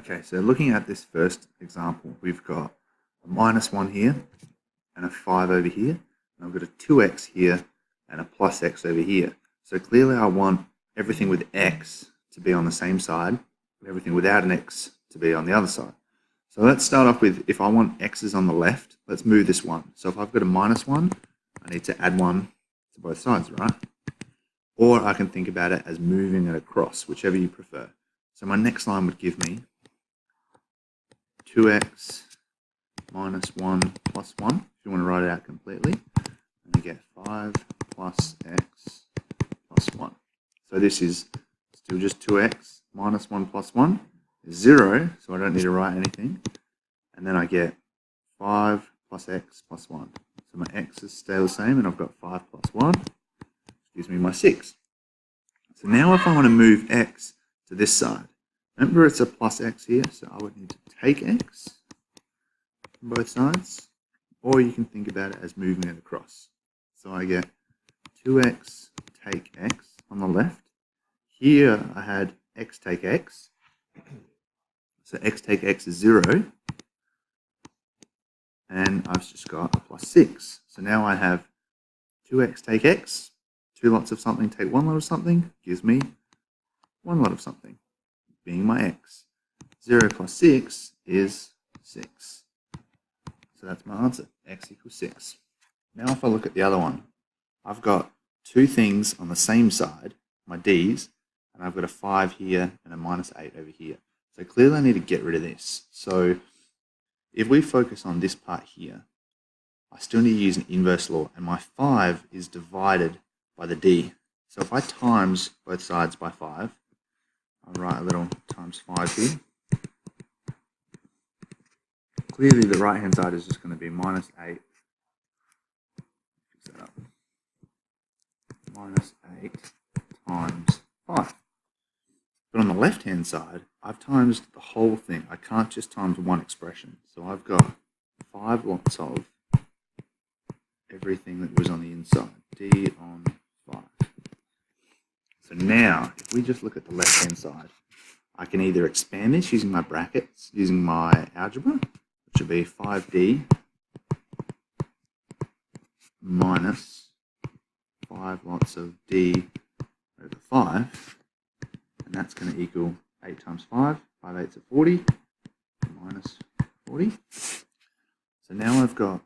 Okay, so looking at this first example, we've got a -1 here and a 5 over here. And I've got a 2x here and a plus x over here. So clearly I want everything with x to be on the same side and everything without an x to be on the other side. So let's start off with, if I want x's on the left, let's move this 1. So if I've got a -1, I need to add 1 to both sides, right? Or I can think about it as moving it across, whichever you prefer. So my next line would give me 2x minus 1 plus 1, if you want to write it out completely. And you get 5 plus x plus 1. So this is still just 2x minus 1 plus 1 is 0, so I don't need to write anything. And then I get 5 plus x plus 1. So my x's stay the same, and I've got 5 plus 1, which gives me my 6. So now if I want to move x to this side, remember it's a plus x here, so I would need to take x from both sides, or you can think about it as moving it across. So I get 2x take x on the left. Here I had x take x, so x take x is 0, and I've just got a plus 6. So now I have 2x take x, 2 lots of something take 1 lot of something, gives me 1 lot of something, being my x. 0 plus 6 is 6. So that's my answer, x equals 6. Now if I look at the other one, I've got 2 things on the same side, my d's, and I've got a 5 here and a -8 over here. So clearly I need to get rid of this. So if we focus on this part here, I still need to use an inverse law, and my 5 is divided by the d. So if I times both sides by 5, I'll write a little times 5 here. Clearly the right hand side is just going to be -8. Fix that up. -8 times 5. But on the left hand side, I've times the whole thing. I can't just times one expression. So I've got 5 lots of everything that was on the inside. D on 5. So now, if we just look at the left hand side, I can either expand this using my brackets, using my algebra, which would be 5d minus 5 lots of d over 5, and that's going to equal 8 times 5, 5 eighths are 40, minus 40. So now I've got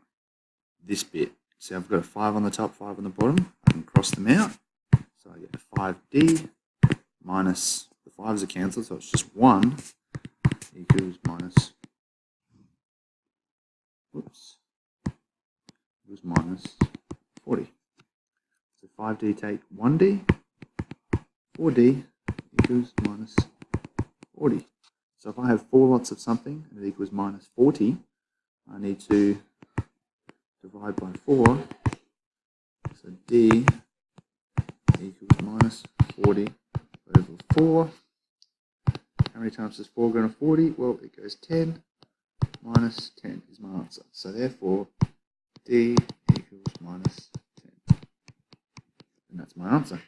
this bit. So I've got a 5 on the top, 5 on the bottom. I can cross them out. So I get a 5d minus, the 5's are cancelled, so it's just 1 equals minus, equals minus 40. So 5d take 1d, 4d equals minus 40. So if I have 4 lots of something and it equals minus 40, I need to divide by 4. So d equals minus 40 over 4. How many times does 4 go to 40? Well, it goes 10. Minus 10 is my answer. So therefore, d equals minus 10. And that's my answer.